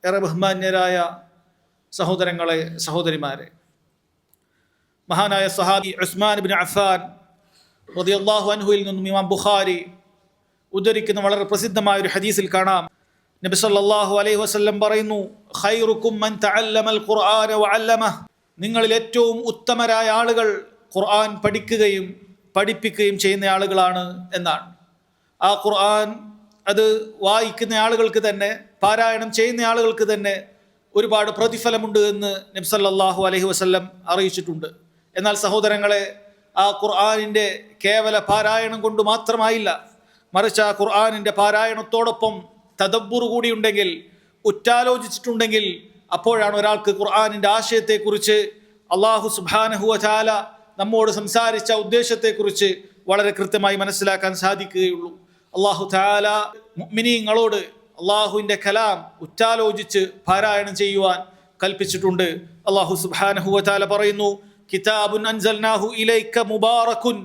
ഏറെ ബഹുമാന്യരായ സഹോദരങ്ങളെ, സഹോദരിമാരെ, മഹാനായ സഹാബി ഉസ്മാൻ ഇബ്നു അഫ്ഫാൻ റളിയല്ലാഹു അൻഹുവിൽ നിന്നും ഇമാം ബുഖാരി ഉദ്ധരിക്കുന്ന വളരെ പ്രസിദ്ധമായ ഒരു ഹദീസിൽ കാണാം, നബി സല്ലല്ലാഹു അലൈഹി വസല്ലം പറയുന്നു, ഖൈറുക്കും മൻ തഅല്ലമൽ ഖുർആന വഅല്ലമഹ്, നിങ്ങളിൽ ഏറ്റവും ഉത്തമരായ ആളുകൾ ഖുർആൻ പഠിക്കുകയും പഠിപ്പിക്കുകയും ചെയ്യുന്ന ആളുകളാണ് എന്നാണ്. ആ ഖുർആൻ അത് വായിക്കുന്ന ആളുകൾക്ക് തന്നെ, പാരായണം ചെയ്യുന്ന ആളുകൾക്ക് തന്നെ ഒരുപാട് പ്രതിഫലമുണ്ട് എന്ന് നബി സല്ലല്ലാഹു അലൈഹി വസല്ലം അറിയിച്ചിട്ടുണ്ട്. എന്നാൽ സഹോദരങ്ങളെ, ആ ഖുർആനിൻ്റെ കേവല പാരായണം കൊണ്ട് മാത്രമായില്ല, മറിച്ച് ആ ഖുർആനിൻ്റെ പാരായണത്തോടൊപ്പം തദബ്ബുർ കൂടിയുണ്ടെങ്കിൽ, ഉറ്റാലോചിച്ചിട്ടുണ്ടെങ്കിൽ, അപ്പോഴാണ് ഒരാൾക്ക് ഖുർആനിൻ്റെ ആശയത്തെക്കുറിച്ച്, അള്ളാഹു സുബ്ഹാനഹു വ തആല നമ്മോട് സംസാരിച്ച ഉദ്ദേശത്തെക്കുറിച്ച് വളരെ കൃത്യമായി മനസ്സിലാക്കാൻ സാധിക്കുകയുള്ളൂ. അള്ളാഹു തആല മുഅ്മിനീങ്ങളോട് അള്ളാഹുവിൻ്റെ കലാം ഉറ്റാലോചിച്ച് പാരായണം ചെയ്യുവാൻ കൽപ്പിച്ചിട്ടുണ്ട്. അള്ളാഹു സുബ്ഹാനഹു വ തആല പറയുന്നു, കിതാബുൻ അൻസൽനാഹു ഇലൈക മുബാറകുൻ,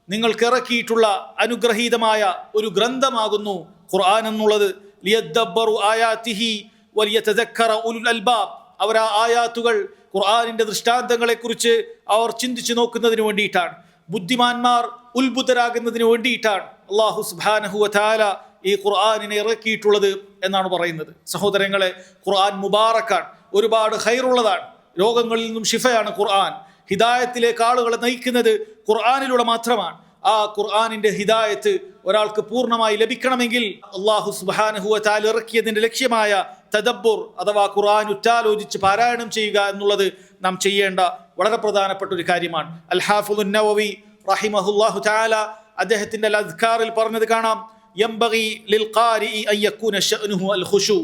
നിങ്ങൾക്ക് ഇറക്കിയിട്ടുള്ള അനുഗ്രഹീതമായ ഒരു ഗ്രന്ഥമാകുന്നു ഖുർആൻ എന്നുള്ളത്. ലിയദ്ദബ്ബറു ആയാതിഹി വലിയതദക്കറ ഉലുൽ അൽബാബ്, അവർ ആ ആയാത്തുകൾ, ഖുർആനിൻ്റെ ദൃഷ്ടാന്തങ്ങളെക്കുറിച്ച് അവർ ചിന്തിച്ചു നോക്കുന്നതിന് വേണ്ടിയിട്ടാണ്, ബുദ്ധിമാന്മാർ ഉത്ബുദ്ധരാകുന്നതിന് വേണ്ടിയിട്ടാണ് അള്ളാഹു സുബ്ഹാനഹു വ തആല ഈ ഖുർആനിനെ ഇറക്കിയിട്ടുള്ളത് എന്നാണ് പറയുന്നത്. സഹോദരങ്ങളെ, ഖുർആൻ മുബാറക്കാണ്, ഒരുപാട് ഖൈറുള്ളതാണ്, രോഗങ്ങളിൽ നിന്നും ശിഫയാണ് ഖുർആൻ. ഹിദായത്തിലേക്ക് ആളുകളെ നയിക്കുന്നത് ഖുർആനിലൂടെ മാത്രമാണ്. ആ ഖുർആനിൻ്റെ ഹിദായത്ത് ഒരാൾക്ക് പൂർണ്ണമായി ലഭിക്കണമെങ്കിൽ അള്ളാഹു സുബ്ഹാനഹു വ തആല ഇറക്കിയതിൻ്റെ ലക്ഷ്യമായ തദബ്ബുർ അഥവാ ഖുർആൻ ഉറ്റാലോചിച്ച് പാരായണം ചെയ്യുക എന്നുള്ളത് നാം ചെയ്യേണ്ട വളരെ പ്രധാനപ്പെട്ട ഒരു കാര്യമാണ്. അൽ ഹാഫിദുൻ നവവി റഹിമഹുല്ലാഹു തആല അദ്ദേഹത്തിൻ്റെ അൽ അദ്കാറിൽ പറഞ്ഞത് കാണാം, യംബഗി ലിൽ ഖാരിഇ അൻ യകൂന ശഅനുഹു അൽ ഖുശൂ,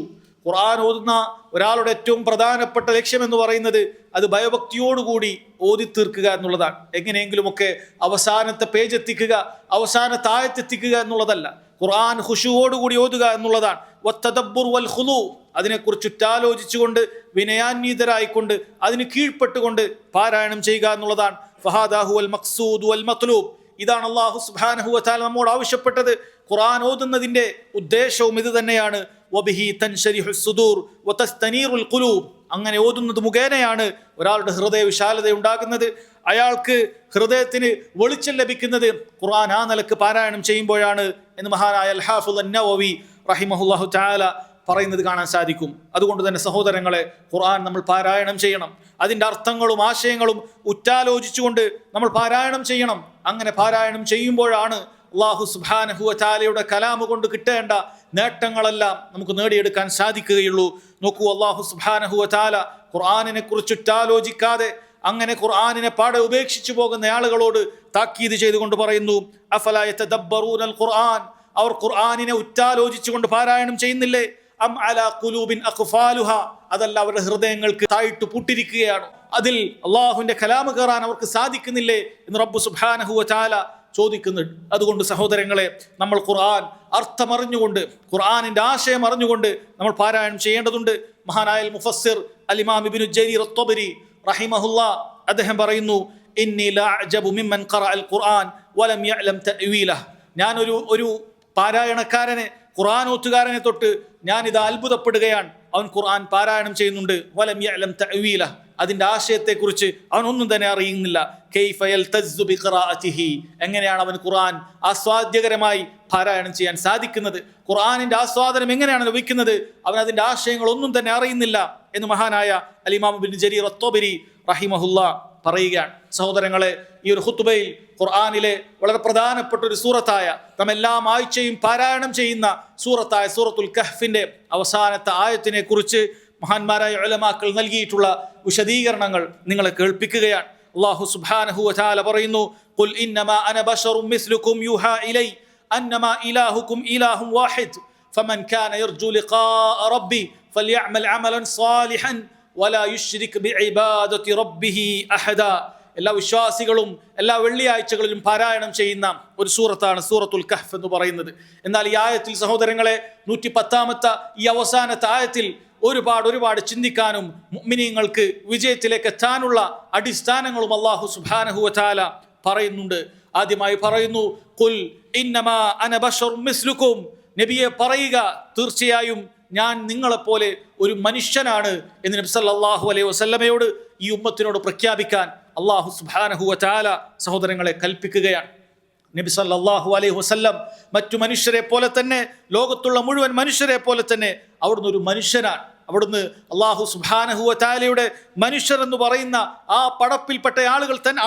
ഖുർആൻ ഓതുന്ന ഒരാളുടെ ഏറ്റവും പ്രധാനപ്പെട്ട ലക്ഷ്യം എന്ന് പറയുന്നത് അത് ഭയഭക്തിയോടുകൂടി ഓതി തീർക്കുക എന്നുള്ളതാണ്. എങ്ങനെയെങ്കിലുമൊക്കെ അവസാനത്തെ പേജ് എത്തിക്കുക, അവസാനത്തെ ആയത്തെത്തിക്കുക എന്നുള്ളതല്ല, ഖുർആൻ ഖുശൂവോടുകൂടി ഓതുക എന്നുള്ളതാണ്. വത്തദബ്ബുർ വൽ ഖുളൂ, അതിനെക്കുറിച്ച് ഉറ്റാലോചിച്ചുകൊണ്ട് വിനയാന്വിതരായിക്കൊണ്ട് അതിന് കീഴ്പ്പെട്ടുകൊണ്ട് പാരായണം ചെയ്യുക എന്നുള്ളതാണ്. ഫഹാദാഹു വൽ മഖ്സൂദ് വൽ മത്ലൂബ്, ഇതാണ് അല്ലാഹു സുബ്ഹാനഹു വ തആല നമ്മോട് ആവശ്യപ്പെട്ടത്. ഖുർആൻ ഓതുന്നതിൻ്റെ ഉദ്ദേശവും ഇത് തന്നെയാണ്. വബിഹി തൻശരിഹു സുദൂർ വതസ്തനീറുൽ ഖുലൂബ്, അങ്ങനെ ഓതുന്നത് മുഖേനയാണ് ഒരാളുടെ ഹൃദയ വിശാലത ഉണ്ടാകുന്നത്, അയാൾക്ക് ഹൃദയത്തിന് വെളിച്ചം ലഭിക്കുന്നത് ഖുർആൻ ആ നിലക്ക് പാരായണം ചെയ്യുമ്പോഴാണ് എന്ന് മഹാനായ അൽ ഹാഫിദ് അൻ-നവവി റഹിമഹുല്ലാഹു തആല പറയുന്നത് കാണാൻ സാധിക്കും. അതുകൊണ്ട് തന്നെ സഹോദരങ്ങളെ, ഖുർആൻ നമ്മൾ പാരായണം ചെയ്യണം, അതിൻ്റെ അർത്ഥങ്ങളും ആശയങ്ങളും ഉറ്റാലോചിച്ചുകൊണ്ട് നമ്മൾ പാരായണം ചെയ്യണം. അങ്ങനെ പാരായണം ചെയ്യുമ്പോഴാണ് അല്ലാഹു സുബ്ഹാനഹു വ തആലയുടെ കലാമ് കൊണ്ട് കിട്ടേണ്ട നേട്ടങ്ങളെല്ലാം നമുക്ക് നേടിയെടുക്കാൻ സാധിക്കുകയുള്ളൂ. നോക്കൂ, അല്ലാഹു സുബ്ഹാനഹു വ തആല ഖുർആനിനെ കുറിച്ച് ഉറ്റാലോചിക്കാതെ അങ്ങനെ ഖുർആനിനെ പാടെ ഉപേക്ഷിച്ചു പോകുന്ന ആളുകളോട് താക്കീത് ചെയ്തുകൊണ്ട് പറയുന്നു, അഫലാ യതദബ്ബറൂനൽ ഖുർആൻ, അവർ ഖുർആനിനെ ഉറ്റാലോചിച്ചുകൊണ്ട് പാരായണം ചെയ്യുന്നില്ലേ? അം അലാ ഖുലൂബിൻ അഖ്ഫാലുഹാ, അതല്ല അവരുടെ ഹൃദയങ്ങൾക്ക് താഴിട്ട് പൂട്ടിരിക്കുകയാണ്, അതിൽ അള്ളാഹുവിന്റെ കലാമ് കയറാൻ അവർക്ക് സാധിക്കുന്നില്ലേ എന്ന് റബ്ബ് സുബ്ഹാനഹു വ തആല ചോദിക്കുന്നുണ്ട്. അതുകൊണ്ട് സഹോദരങ്ങളെ, നമ്മൾ ഖുർആൻ അർത്ഥമറിഞ്ഞുകൊണ്ട്, ഖുർആനിന്റെ ആശയം അറിഞ്ഞുകൊണ്ട് നമ്മൾ പാരായണം ചെയ്യേണ്ടതുണ്ട്. മഹാനായ മുഫസ്സിർ അൽ ഇമാം ഇബ്നു ജരീർ അത്ത്-തബരി റഹിമഹുല്ലാ അദ്ദേഹം പറയുന്നു, ഇന്നി ലഅജബു മിമ്മൻ ഖറഅൽ ഖുർആൻ വലം യഅലം തഅ്വീലഹ്, ഞാൻ ഒരു പാരായണക്കാരനെ, ഖുർആൻ ഓത്തുകാരനെ തൊട്ട് ഞാനിത് അത്ഭുതപ്പെടുകയാണ്. അവൻ ഖുർആൻ പാരായണം ചെയ്യുന്നുണ്ട്, വലം യഅലം തഅ്വീലഹ്, അതിൻ്റെ ആശയത്തെക്കുറിച്ച് അവനൊന്നും തന്നെ അറിയുന്നില്ല. കൈഫ യൽതസ്സു ബിഖിറാഅതിഹി, എങ്ങനെയാണ് അവൻ ഖുർആൻ ആസ്വാദ്യകരമായി പാരായണം ചെയ്യാൻ സാധിക്കുന്നത്, ഖുർആനിൻ്റെ ആസ്വാദനം എങ്ങനെയാണ് ലഭിക്കുന്നത്, അവൻ അതിൻ്റെ ആശയങ്ങളൊന്നും തന്നെ അറിയുന്നില്ല എന്ന് മഹാനായ അൽ ഇമാം ഇബ്നു ജരീർ അത്ത്-തബരി റഹിമഹുല്ലാ പറയുകയാണ്. സഹോദരങ്ങളെ, ഈ ഒരു ഖുത്ബയിൽ ഖുർആനിലെ വളരെ പ്രധാനപ്പെട്ട ഒരു സൂറത്തായ, നാമെല്ലാം ആഴ്ചയും പാരായണം ചെയ്യുന്ന സൂറത്തായ സൂറത്തുൽ കഹ്ഫിന്റെ അവസാനത്തെ ആയത്തിനെ കുറിച്ച് മഹാന്മാരായ ഉലമാക്കൾ നൽകിയിട്ടുള്ള വിശദീകരണങ്ങൾ നിങ്ങളെ കേൾപ്പിക്കുകയാണ്. അല്ലാഹു സുബ്ഹാനഹു വ തആല പറയുന്നു, ഖുൽ ഇന്നമാ അന ബശറും മിസ്ലുകും യുഹാ ഇലൈ അന്നമാ ഇലാഹുകും ഇലാഹും വാഹിദ് ഫമൻ കാന യർജു ലിഖാഅ റബ്ബി ഫൽയഅമൽ അമലൻ സാലിഹൻ വലാ യുശ്രിക് ബിഇബാദതി റബ്ബിഹി അഹദാ. എല്ലാ വിശ്വാസികളും എല്ലാ വെള്ളിയാഴ്ചകളിലും പാരായണം ചെയ്യുന്ന ഒരു സൂറത്താണ് സൂറത്തുൽ കഹ്ഫ് എന്ന് പറയുന്നത്. എന്നാൽ ഈ ആയത്തിൽ സഹോദരങ്ങളെ, 110-ാമത്തെ ഈ അവസാനത്തെ ആയത്തിൽ ഒരുപാട് ചിന്തിക്കാനും മുഅ്മിനീങ്ങൾക്ക് വിജയത്തിലേക്ക് എത്താനുള്ള അടിസ്ഥാനങ്ങളും അല്ലാഹു സുബ്ഹാനഹു വ തആല പറയുന്നുണ്ട്. ആദ്യമായി പറയുന്നു, ഖുൽ ഇന്നമാ അന ബശറും മിസ്ലുക്കും, നബിയെ പറയുക, തീർച്ചയായും ഞാൻ നിങ്ങളെപ്പോലെ ഒരു മനുഷ്യനാണ് എന്ന് നബി സല്ലല്ലാഹു അലൈഹി വസല്ലമയോട് ഈ ഉമ്മത്തിനോട് പ്രഖ്യാപിക്കാൻ അല്ലാഹു സുബ്ഹാനഹു വ തആല സഹോദരങ്ങളെ കൽപ്പിക്കുകയാണ്. നബി സല്ലല്ലാഹു അലൈഹി വസല്ലം മറ്റു മനുഷ്യരെ പോലെ തന്നെ, ലോകത്തുള്ള മുഴുവൻ മനുഷ്യരെ പോലെ തന്നെ അവിടുന്ന് ഒരു മനുഷ്യനാണ്. അവിടുന്ന് അല്ലാഹു സുബ്ഹാനഹു വ തആലയുടെ മനുഷ്യർ എന്ന് പറയുന്ന ആ പടപ്പിൽപ്പെട്ട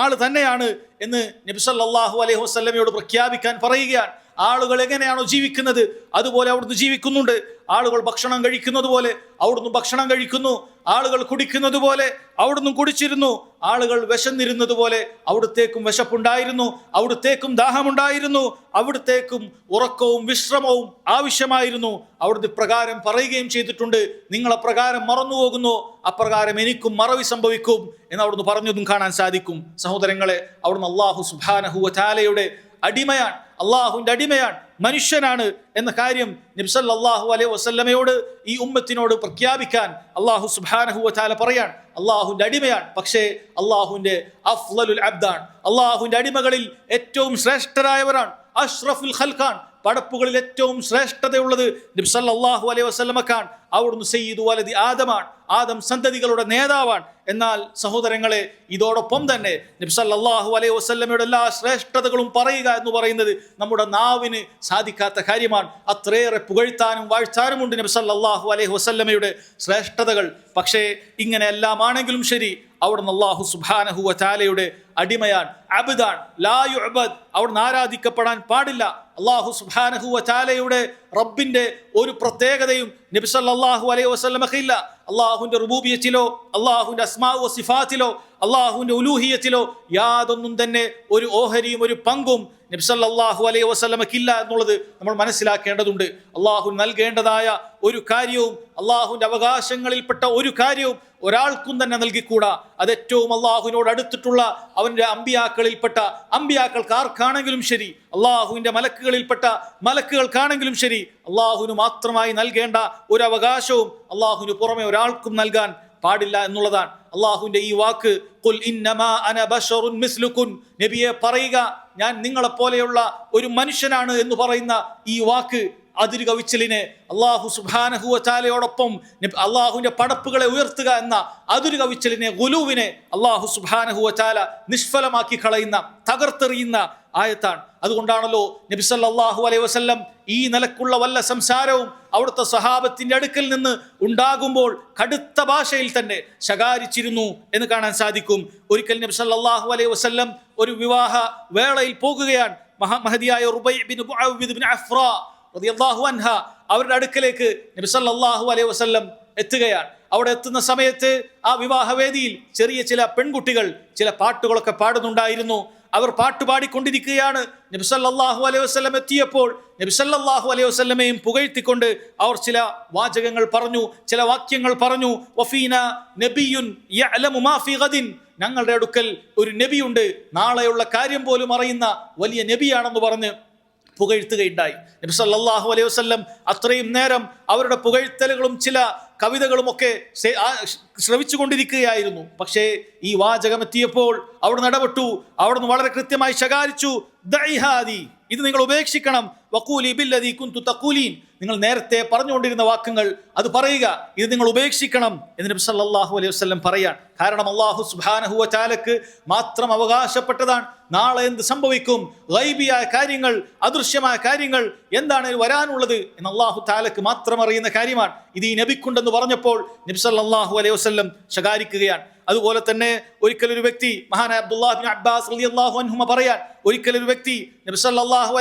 ആൾ തന്നെയാണ് എന്ന് നബി സല്ലല്ലാഹു അലൈഹി വസല്ലമയോട് പ്രഖ്യാപിക്കാൻ പറയുകയാണ്. ആളുകൾ എങ്ങനെയാണോ ജീവിക്കുന്നത് അതുപോലെ അവിടുന്ന് ജീവിക്കുന്നുണ്ട്. ആളുകൾ ഭക്ഷണം കഴിക്കുന്നത് പോലെ അവിടുന്ന് ഭക്ഷണം കഴിക്കുന്നു. ആളുകൾ കുടിക്കുന്നത് പോലെ അവിടുന്ന് കുടിച്ചിരുന്നു. ആളുകൾ വിശന്നിരുന്നത് പോലെ അവിടുത്തേക്കും വിശപ്പുണ്ടായിരുന്നു, അവിടുത്തേക്കും ദാഹമുണ്ടായിരുന്നു, അവിടുത്തേക്കും ഉറക്കവും വിശ്രമവും ആവശ്യമായിരുന്നു. അവിടുന്ന് പ്രകാരം പറയുകയും ചെയ്തിട്ടുണ്ട്, നിങ്ങൾ അപ്രകാരം മറന്നുപോകുന്നു, അപ്രകാരം എനിക്കും മറവി സംഭവിക്കും എന്ന് അവിടുന്ന് പറഞ്ഞതും കാണാൻ സാധിക്കും. സഹോദരങ്ങളെ, അവിടുന്ന് അല്ലാഹു സുബ്ഹാനഹു വ തആലയുടെ അടിമയാണ്, അള്ളാഹുവിന്റെ അടിമയാണ്, മനുഷ്യനാണ് എന്ന കാര്യം നബി സല്ലല്ലാഹു അലൈഹി വസല്ലമയോട് ഈ ഉമ്മത്തിനോട് പ്രഖ്യാപിക്കാൻ അല്ലാഹു സുബ്ഹാനഹു വ തആല പറയാണ്. അള്ളാഹുവിന്റെ അടിമയാണ്, പക്ഷേ അള്ളാഹുവിന്റെ അഫ്ളലുൽ അബ്ദാൻ, അള്ളാഹുവിന്റെ അടിമകളിൽ ഏറ്റവും ശ്രേഷ്ഠരായവരാണ്, അഷ്റഫുൽ ഖൽഖാൻ, പടപ്പുകളിൽ ഏറ്റവും ശ്രേഷ്ഠതയുള്ളത് നബി സല്ലല്ലാഹു അലൈഹി വസല്ലമക്കാണ്. അവിടുന്ന് സയ്യിദു വലദി ആദമാണ്, ആദം സന്തതികളുടെ നേതാവാണ്. എന്നാൽ സഹോദരങ്ങളെ, ഇതോടൊപ്പം തന്നെ നബി സല്ലല്ലാഹു അലൈഹി വസല്ലമയുടെ എല്ലാ ശ്രേഷ്ഠതകളും പറയുക എന്ന് പറയുന്നത് നമ്മുടെ നാവിന് സാധിക്കാത്ത കാര്യമാണ്. അത്രയേറെ പുകഴ്ത്താനും വാഴ്ത്താനുമുണ്ട് നബി സല്ലല്ലാഹു അലൈഹി വസല്ലമയുടെ ശ്രേഷ്ഠതകൾ. പക്ഷേ ഇങ്ങനെയെല്ലാം ആണെങ്കിലും ശരി, അവിടുന്ന് അല്ലാഹു സുബ്ഹാനഹു വ തആലയുടെ അടിമയാണ്, അബ്ദാൻ, ലാ യുഅബദ്, അവിടുന്ന് ആരാധിക്കപ്പെടാൻ പാടില്ല. അല്ലാഹു സുബ്ഹാനഹു വ തആലയുടെ റബ്ബിന്റെ ഒരു പ്രത്യേകതയും നബി സല്ലല്ലാഹു അലൈഹി വസല്ലമക്കില്ല. അള്ളാഹുവിന്റെ റുബൂബിയത്തിലോ അള്ളാഹുവിന്റെ അസ്മാഉ വ സിഫാത്തിലോ അള്ളാഹുവിന്റെ ഉലൂഹിയത്തിലോ യാതൊന്നും തന്നെ ഒരു ഓഹരിയും ഒരു പങ്കും നബി സല്ലല്ലാഹു അലൈഹി വസല്ലമക്കില്ല എന്നുള്ളത് നമ്മൾ മനസ്സിലാക്കേണ്ടതുണ്ട്. അള്ളാഹു നൽകേണ്ടതായ ഒരു കാര്യവും അള്ളാഹുവിന്റെ അവകാശങ്ങളിൽപ്പെട്ട ഒരു കാര്യവും ഒരാൾക്കും തന്നെ നൽകിക്കൂടാ. അത് ഏറ്റവും അള്ളാഹുവിനോട് അടുത്തിട്ടുള്ള അവന്റെ അമ്പിയാക്കളിൽപ്പെട്ട അമ്പിയാക്കൾക്ക് ആർക്കാണെങ്കിലും ശരി, അള്ളാഹുവിന്റെ മലക്കുകളിൽപ്പെട്ട മലക്കുകൾക്കാണെങ്കിലും ശരി, അള്ളാഹുവിന് മാത്രമായി നൽകേണ്ട ഒരു അവകാശവും അള്ളാഹുവിന് പുറമെ ഒരാൾക്കും നൽകാൻ പാടില്ല എന്നുള്ളതാണ്. അള്ളാഹുവിന്റെ ഈ വാക്ക്, ഖുൽ ഇന്നമാ അന ബശറുൻ മിസ്ലുകുൻ, നബിയെ പറയുക, ഞാൻ നിങ്ങളെപ്പോലെയുള്ള ഒരു മനുഷ്യനാണ് എന്ന് പറയുന്ന ഈ വാക്ക് അതിര് കവിച്ചലിനെ അള്ളാഹു സുബ്ഹാനഹു വ തആലയോടൊപ്പം അള്ളാഹുവിന്റെ പടപ്പുകളെ ഉയർത്തുക എന്ന അതിര് കവിച്ചലിനെ, ഗുലൂവിനെ അള്ളാഹു സുബ്ഹാനഹു വ തആല നിഷ്ഫലമാക്കി കളയുന്ന, തകർത്തെറിയുന്ന ആയത്താണ്. അതുകൊണ്ടാണല്ലോ നബി സല്ലല്ലാഹു അലൈഹി വസല്ലം ഈ നിലക്കുള്ള വല്ല സംസാരവും അവിടുത്തെ സഹാബത്തിന്റെ അടുക്കൽ നിന്ന് ഉണ്ടാകുമ്പോൾ കടുത്ത ഭാഷയിൽ തന്നെ ശകാരിച്ചിരുന്നു എന്ന് കാണാൻ സാധിക്കും. ഒരിക്കൽ നബി സല്ലല്ലാഹു അലൈഹി വസല്ലം ഒരു വിവാഹ വേളയിൽ പോകുകയാണ്. മഹദിയായ റുബൈ ബിൻ മുഅവ്വിദ് ബിൻ അഫ്രാ റളിയല്ലാഹു അൻഹ അവരുടെ അടുക്കലേക്ക് നബി സല്ലല്ലാഹു അലൈഹി വസല്ലം എത്തുകയാണ്. അവിടെ എത്തുന്ന സമയത്ത് ആ വിവാഹവേദിയിൽ ചെറിയ ചില പെൺകുട്ടികൾ ചില പാട്ടുകളൊക്കെ പാടുന്നുണ്ടായിരുന്നു. അവർ പാട്ടുപാടിക്കൊണ്ടിരിക്കുകയാണ്. നബി സല്ലല്ലാഹു അലൈഹി വസല്ലം എത്തിയപ്പോൾ നബി സല്ലല്ലാഹു അലൈഹി വസല്ലമയും പുകഴ്ത്തിക്കൊണ്ട് അവർ ചില വാചകങ്ങൾ പറഞ്ഞു, ചില വാക്യങ്ങൾ പറഞ്ഞു. വഫീന നബിയുൻ യഅലമു മാ ഫീ ഗദിൻ, ഞങ്ങളുടെ അടുക്കൽ ഒരു നബിയുണ്ട്, നാളെയുള്ള കാര്യം പോലും അറിയുന്ന വലിയ നബിയാണെന്ന് പറഞ്ഞ് പുകഴ്ത്തുകയുണ്ടായി. നബി സല്ലല്ലാഹു അലൈഹി വസല്ലം അത്രയും നേരം അവരുടെ പുകഴ്ത്തലുകളും ചില കവിതകളും ഒക്കെ ശ്രവിച്ചു കൊണ്ടിരിക്കുകയായിരുന്നു. പക്ഷേ ഈ വാചകം എത്തിയപ്പോൾ അവിടുന്ന് ഇടപെട്ടു. അവിടുന്ന് വളരെ കൃത്യമായി ശകാരിച്ചു, ദഇഹാദി, ഇത് നിങ്ങൾ ഉപേക്ഷിക്കണം. വഖൂലി ബില്ലദീ കുന്തു തഖൂലീൻ, നിങ്ങൾ നേരത്തെ പറഞ്ഞുകൊണ്ടിരുന്ന വാക്കുകൾ അത് പറയുക, ഇത് നിങ്ങൾ ഉപേക്ഷിക്കണം എന്ന് നബി സല്ലല്ലാഹു അലൈഹി വസല്ലം പറയാൻ. കാരണം അല്ലാഹു സുബ്ഹാനഹു വ തആലക്ക് മാത്രം അവകാശപ്പെട്ടതാണ് നാളെ എന്ത് സംഭവിക്കും, ഗൈബിയായ കാര്യങ്ങൾ, അദൃശ്യമായ കാര്യങ്ങൾ, എന്താണ് വരാനുള്ളത് എന്ന് അല്ലാഹു തആലക്ക് മാത്രം അറിയുന്ന കാര്യമാണ്. ഇത് ഈ നബിക്കുണ്ടെന്ന് പറഞ്ഞപ്പോൾ നബി സല്ലല്ലാഹു അലൈഹി വസല്ലം ശകാരിക്കുകയാണ്. അതുപോലെ തന്നെ ഒരിക്കലൊരു വ്യക്തി, മഹാനായ അബ്ദുല്ലാഹ് ഇബ്നു അബ്ബാസ് റളിയല്ലാഹു അൻഹുമ പറയാൻ, ഒരിക്കലൊരു വ്യക്തി നബി സല്ലല്ലാഹു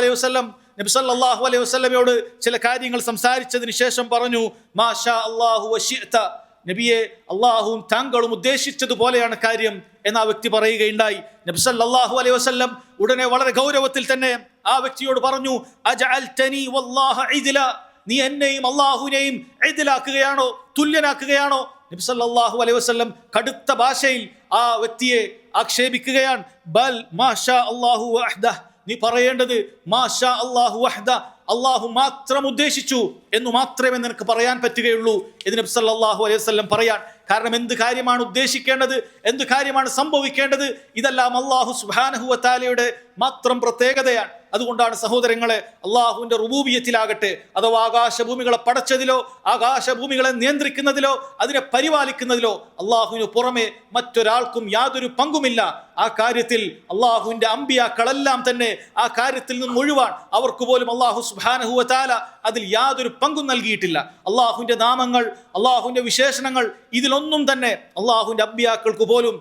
അലൈഹി വസല്ലമയോട് ചില കാര്യങ്ങൾ സംസാരിച്ചതിന് ശേഷം പറഞ്ഞു, മാഷാ അല്ലാഹു വശിഅത, നബിയെ, അള്ളാഹുവും താങ്കളും ഉദ്ദേശിച്ചതുപോലെയാണ് കാര്യം എന്ന് ആ വ്യക്തി പറയുകയുണ്ടായി. നബി സല്ലല്ലാഹു അലൈഹി വസല്ലം ഉടനെ വളരെ ഗൗരവത്തിൽ തന്നെ ആ വ്യക്തിയോട് പറഞ്ഞു, അജഅൽതനി വല്ലാഹ ഇദ്ല, നീ എന്നെയും അള്ളാഹുവിനെയും ഇദ്ലാക്കുകയാണോ, തുല്യനാക്കുകയാണോ? നബി സല്ലല്ലാഹു അലൈഹി വസല്ലം കടുത്ത ഭാഷയിൽ ആ വ്യക്തിയെ ആക്ഷേപിക്കുകയാണ്. ബൽ മാഷാ അല്ലാഹു വഹ്ദഹ്, നീ പറയേണ്ടത് മാഷാ അല്ലാഹു വഹ്ദഹ്, അള്ളാഹു മാത്രം ഉദ്ദേശിച്ചു എന്ന് മാത്രമേ നിനക്ക് പറയാൻ പറ്റുകയുള്ളൂ എന്ന് നബി സല്ലല്ലാഹു അലൈഹി വസല്ലം പറയാൻ. കാരണം എന്ത് കാര്യമാണ് ഉദ്ദേശിക്കേണ്ടത്, എന്ത് കാര്യമാണ് സംഭവിക്കേണ്ടത്, ഇതെല്ലാം അല്ലാഹു സുബ്ഹാനഹു വ തആലയുടെ മാത്രം പ്രത്യേകതയാണ്. അതുകൊണ്ടാണ് സഹോദരങ്ങളെ അള്ളാഹുവിന്റെ റുബൂബിയത്തിലാകട്ടെ, അഥവാ ആകാശഭൂമികളെ പടച്ചതിലോ ആകാശഭൂമികളെ നിയന്ത്രിക്കുന്നതിലോ അതിനെ പരിപാലിക്കുന്നതിലോ അള്ളാഹുവിന് പുറമെ മറ്റൊരാൾക്കും യാതൊരു പങ്കുമില്ല. ആ കാര്യത്തിൽ അള്ളാഹുവിന്റെ അമ്പിയാക്കളെല്ലാം തന്നെ ആ കാര്യത്തിൽ നിന്നും ഒഴിവാൻ. അവർക്ക് പോലും അള്ളാഹു സുബ്ഹാനഹു വ തആല അതിൽ യാതൊരു പങ്കും നൽകിയിട്ടില്ല. അള്ളാഹുവിന്റെ നാമങ്ങൾ, അള്ളാഹുവിന്റെ വിശേഷണങ്ങൾ, ഇതിലൊന്നും തന്നെ അള്ളാഹുവിന്റെ അമ്പിയാക്കൾക്ക് പോലും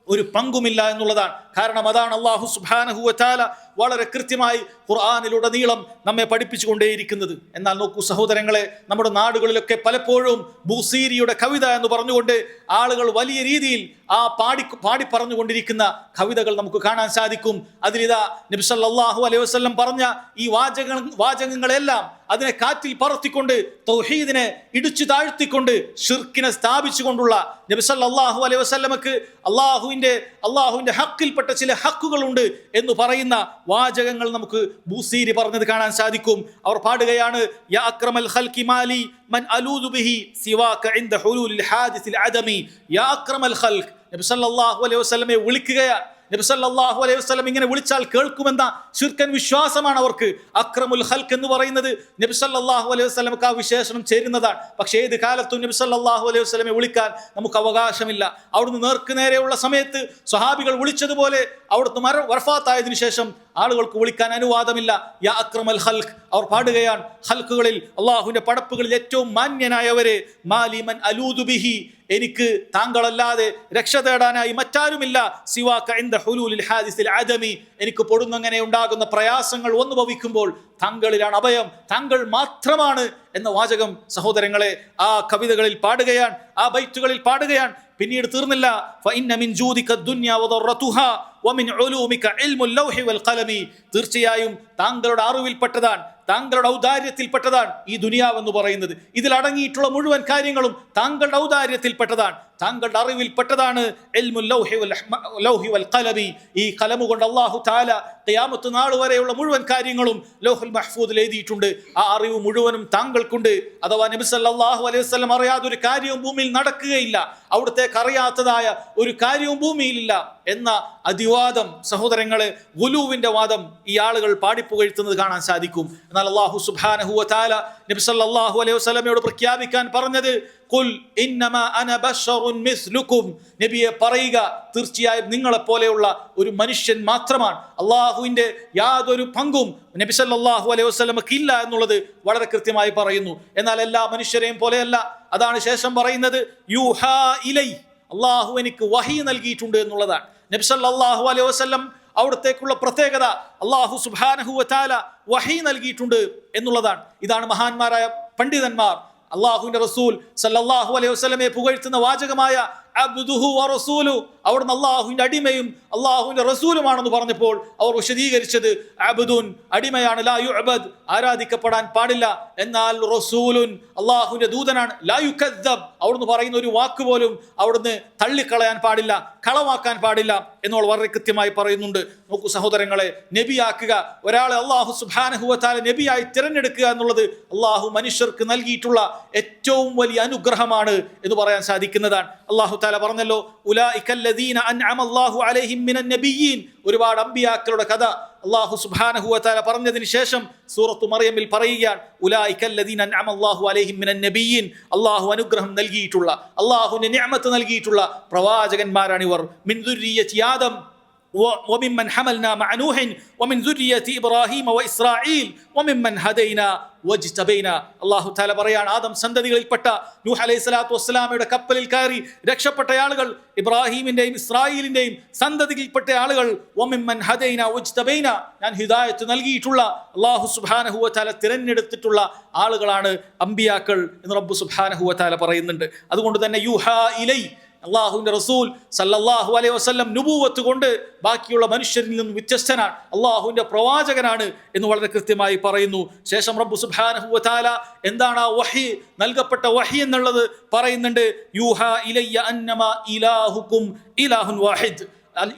ഒരു പങ്കുമില്ല എന്നുള്ളതാണ്. കാരണം അതാണ് അള്ളാഹു സുബ്ഹാനഹു വ തആല വളരെ കൃത്യമായി ഖുർആനിലുടനീളം നമ്മെ പഠിപ്പിച്ചുകൊണ്ടേയിരിക്കുന്നത്. എന്നാൽ നോക്കൂ സഹോദരങ്ങളെ, നമ്മുടെ നാടുകളിലൊക്കെ പലപ്പോഴും ബൂസീരിയുടെ കവിത എന്ന് പറഞ്ഞുകൊണ്ട് ആളുകൾ വലിയ രീതിയിൽ പാടി പറഞ്ഞുകൊണ്ടിരിക്കുന്ന കവിതകൾ നമുക്ക് കാണാൻ സാധിക്കും. അതിലിതാ നബി സല്ലല്ലാഹു അലൈഹി വസല്ലം പറഞ്ഞ ഈ വാചകങ്ങളെല്ലാം അതിനെ കാറ്റിൽ പറത്തിക്കൊണ്ട് തൗഹീദിനെ ഇടിച്ചു താഴ്ത്തിക്കൊണ്ട് ഷിർക്കിനെ സ്ഥാപിച്ചുകൊണ്ടുള്ള നബി സല്ലല്ലാഹു അലൈഹി വസല്ലമക്ക് അള്ളാഹുവിന്റെ ഹക്കിൽപ്പെട്ട ചില ഹക്കുകളുണ്ട് എന്ന് പറയുന്ന വാചകങ്ങൾ നമുക്ക് ബൂസീരി പറഞ്ഞത് കാണാൻ സാധിക്കും. അവർ പാടുകയാണ്, യാ അക്രമൽ ഖൽഖി മാലി മൻ അലൂദു ബിഹി സിവാക ഇൻദ ഹുലൂലിൽ ഹാദിസിൽ അദമി. യാ അക്രമൽ ഖൽഖ്, നബി സല്ലല്ലാഹു അലൈഹി വസല്ലമയെ വിളിക്കുകയാണ്. നബി സല്ലല്ലാഹു അലൈഹി വസല്ലം ഇങ്ങനെ വിളിച്ചാൽ കേൾക്കുമെന്ന ശിർക്കൻ വിശ്വാസമാണ് അവർക്ക്. അക്രമുൽ ഖൽഖ് എന്ന് പറയുന്നത് നബി സല്ലല്ലാഹു അലൈഹി വസല്ലമക്ക് ആ വിശേഷണം ചേരുന്നതാണ്. പക്ഷേ ഏത് കാലത്തും നബി സല്ലല്ലാഹു അലൈഹി വസല്ലമയെ വിളിക്കാൻ നമുക്ക് അവകാശമില്ല. അവിടുന്ന് നേർക്ക് നേരെയുള്ള സമയത്ത് സ്വഹാബികൾ വിളിച്ചതുപോലെ അവിടുന്ന് വഫാത്തായതിനു ശേഷം ആളുകൾക്ക് വിളിക്കാൻ അനുവാദമില്ല. യാ അക്രമൽ ഖൽഖ്, അവർ പാടുകയാണ്, ഖൽഖുകളിൽ അള്ളാഹുവിന്റെ പടപ്പുകളിൽ ഏറ്റവും മാന്യനായവരെ, മാലി മൻ അലൂദു ബിഹി, എനിക്ക് താങ്കളല്ലാതെ രക്ഷ തേടാനായി മറ്റാരുമില്ല, സിവാക ഇൻദ ഹുലൂലിൽ ഹാദിസിൽ അദമി, എനിക്ക് പൊടുന്നങ്ങനെ ഉണ്ടാകുന്ന പ്രയാസങ്ങൾ വന്നു ഭവിക്കുമ്പോൾ താങ്കളിലാണ് അഭയം, താങ്കൾ മാത്രമാണ് എന്ന വാചകം സഹോദരങ്ങളെ ആ കവിതകളിൽ പാടുകയാണ്, ആ ബൈത്തുകളിൽ പാടുകയാണ്. പിന്നീട് തീർന്നില്ല, ഫഇന്ന മിൻ ജൂദിക ദുനിയ വദറതുഹാ വമിൻ ഉലൂമിക ഇൽമുൽ ലൗഹി വൽ ഖലമി, തീർച്ചയായും താങ്കളുടെ അറിവിൽപ്പെട്ടതാണ്, താങ്കളുടെ ഔദാര്യത്തിൽപ്പെട്ടതാണ് ഈ ദുനിയാവെന്ന് പറയുന്നത്. ഇതിൽ അടങ്ങിയിട്ടുള്ള മുഴുവൻ കാര്യങ്ങളും താങ്കളുടെ ഔദാര്യത്തിൽപ്പെട്ടതാണ്, താങ്കളുടെ അറിവിൽപ്പെട്ടതാണ്. ഇൽമുൽ ലൗഹി വൽ ഖലമി, ഈ ഖലമു കൊണ്ട് അല്ലാഹു തആല ഖിയാമത്ത് നാൾ വരെയുള്ള മുഴുവൻ കാര്യങ്ങളും ലൗഹുൽ മഹ്ഫൂദിൽ എഴുതിയിട്ടുണ്ട്. ആ അറിവ് മുഴുവനും താങ്കൾക്കുണ്ട്. അഥവാ നബി സല്ലല്ലാഹു അലൈഹി വസല്ലം അറിയാത്ത ഒരു കാര്യവും ഭൂമിയിൽ നടക്കുകയില്ല, അവിടുത്തേക്ക് അറിയാത്തതായ ഒരു കാര്യവും ഭൂമിയിലില്ല എന്ന അതിവാദം സഹോദരങ്ങളെ, ഗുലൂവിന്റെ വാദം ഈ ആളുകൾ പാടിപ്പുകഴ്ത്തുന്നത് കാണാൻ സാധിക്കും. എന്നാൽ അല്ലാഹു സുബ്ഹാനഹു വ തആല നബി സല്ലല്ലാഹു അലൈഹി വസല്ലമയോട് പ്രഖ്യാപിക്കാൻ പറഞ്ഞത്, ഖുൽ ഇന്നമാ അന ബശറുൻ മിസ്ലുക്കും, നബിയെ പറയുക, തീർച്ചയായും നിങ്ങളെപ്പോലെയുള്ള ഒരു മനുഷ്യൻ മാത്രമാണ്. അള്ളാഹുവിന്റെ യാതൊരു പങ്കും നബി സല്ലല്ലാഹു അലൈഹി വസല്ലമക്ക് ഇല്ല എന്നുള്ളത് വളരെ കൃത്യമായി പറയുന്നു. എന്നാൽ എല്ലാ മനുഷ്യരെയും പോലെയല്ല. അതാണ് ശേഷം പറയുന്നത്, യൂഹാ ഇലൈ, അള്ളാഹു എനിക്ക് വഹി നൽകിയിട്ടുണ്ട് എന്നുള്ളതാണ്. നബി സല്ലല്ലാഹു അലൈഹി വസല്ലം അവിടത്തേക്കുള്ള പ്രത്യേകത, അള്ളാഹു സുബ്ഹാനഹു വ തആല വഹി നൽകിയിട്ടുണ്ട് എന്നുള്ളതാണ്. ഇതാണ് മഹാന്മാരായ പണ്ഡിതന്മാർ അള്ളാഹുവിന്റെ റസൂൽ സല്ലല്ലാഹു അലൈഹി വസല്ലമയെ പുകഴ്ത്തുന്ന വാചകമായ അബ്ദുഹു വ റസൂലു, അവിടുന്ന് അള്ളാഹുവിന്റെ അടിമയും അള്ളാഹുവിന്റെ റസൂലുമാണെന്ന് പറഞ്ഞപ്പോൾ അവർ വിശദീകരിച്ചത് അബ്ദുൻ, അടിമയാണ്, ലാ യുഅബദ്, ആരാധിക്കപ്പെടാൻ പാടില്ല, എന്നാൽ റസൂലുൻ, അള്ളാഹുവിന്റെ ദൂതനാണ്, ലാ യുകദ്ദബ്, അവിടുന്ന് പറയുന്ന ഒരു വാക്ക് പോലും അവിടുന്ന് തള്ളിക്കളയാൻ പാടില്ല, കളവാക്കാൻ പാടില്ല എന്നുള്ള വളരെ കൃത്യമായി പറയുന്നുണ്ട്. നോക്കൂ സഹോദരങ്ങളെ, നബിയാക്കുക, ഒരാളെ അള്ളാഹു സുബ്ഹാനഹു വ തആല നബിയായി തിരഞ്ഞെടുക്കുക എന്നുള്ളത് അള്ളാഹു മനുഷ്യർക്ക് നൽകിയിട്ടുള്ള ഏറ്റവും വലിയ അനുഗ്രഹമാണ് എന്ന് പറയാൻ സാധിക്കുന്നതാണ്. അള്ളാഹു തആല പറഞ്ഞല്ലോ, ഉലൈകല്ലദീന അൻഅമല്ലാഹു അലൈഹിം മിനൻ നബിയ്യീൻ, ഒരുപാട് അമ്പിയാക്കളുടെ കഥ അള്ളാഹു സുബ്ഹാനഹു വ തആല പറഞ്ഞതിന് ശേഷം സൂറത്തു മറിയമിൽ പറയുകയാണ്, ഉലൈകല്ലദീന അൻഅമല്ലാഹു അലൈഹിം മിനൻ നബിയ്യീൻ, അള്ളാഹു അനുഗ്രഹം നൽകിയിട്ടുള്ള, അള്ളാഹുവിന്റെ നിഅമത്ത് നൽകിയിട്ടുള്ള പ്രവാചകന്മാരാണിവർ. മിൻ ദുർരിയ്യതി ആദം وممن حملنا مع نوح ومن ذرية إبراهيم وإسرائيل وممن هدينا വജ്തബൈനാ. അല്ലാഹു തആല പറയാണ്, ആദം സന്തതികളിൽപ്പെട്ട നൂഹ് അലൈഹി സ്വലാത്തു വസ്സലാമയുടെ കപ്പലിൽ കയറി രക്ഷപ്പെട്ട ആളുകൾ, ഇബ്രാഹീമിന്റെയും ഇസ്രായേലിന്റെയും സന്തതികളിൽപ്പെട്ട ആളുകൾ, വമിമ്മൻ ഹദൈനാ വജ്തബൈനാ, ഞാൻ ഹിദായത്ത് നൽകിയിട്ടുള്ള, അല്ലാഹു സുബ്ഹാനഹു വ തആല തിരഞ്ഞെടുത്തിട്ടുള്ള ആളുകളാണ് അമ്പിയാക്കൾ എന്ന് റബ്ബ് സുബ്ഹാനഹു വ തആല പറയുന്നുണ്ട്. അതുകൊണ്ട് തന്നെ യൂഹാ ഇലൈ, അള്ളാഹുവിന്റെ റസൂൽ സല്ലല്ലാഹു അലൈഹി വസല്ലം നുബൂവത്ത് കൊണ്ട് ബാക്കിയുള്ള മനുഷ്യരിൽ നിന്നും വ്യത്യസ്തനാണ്, അള്ളാഹുവിന്റെ പ്രവാചകനാണ് എന്ന് വളരെ കൃത്യമായി പറയുന്നു. ശേഷം റബ്ബ് സുബ്ഹാനഹു വ തആല എന്താണ് ആ വഹി, നൽകപ്പെട്ട വഹി എന്നുള്ളത് പറയുന്നുണ്ട്. യൂഹാ ഇലയ്യ അന്നമാ ഇലാഹുക്കും ഇലാഹുൻ വാഹിദ്.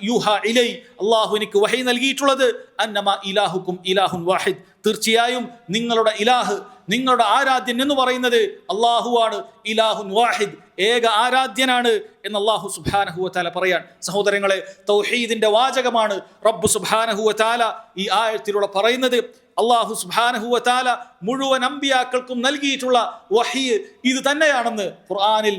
യൂഹാ ഇലൈ, അള്ളാഹു എനിക്ക് വഹി നൽകിയിട്ടുള്ളത് അന്നമാ ഇലാഹുക്കും ഇലാഹുൻ വാഹിദ്, തീർച്ചയായും നിങ്ങളുടെ ഇലാഹ്, നിങ്ങളുടെ ആരാധ്യൻ എന്ന് പറയുന്നത് അള്ളാഹുവാണ്. ഇലാഹുൻ വാഹിദ്, ഏക ആരാധ്യനാണ് എന്ന് അള്ളാഹു സുബ്ഹാനഹു വ തആല പറയാൻ. സഹോദരങ്ങളെ, തൗഹീദിന്റെ വാചകമാണ് റബ്ബ് സുബ്ഹാനഹു വ തആല ഈ ആയത്തിലൂടെ പറയുന്നത്. അള്ളാഹു സുബ്ഹാനഹു വ തആല മുഴുവൻ അമ്പിയാക്കൾക്കും നൽകിയിട്ടുള്ള വഹി ഇത് തന്നെയാണെന്ന് ഖുർആനിൽ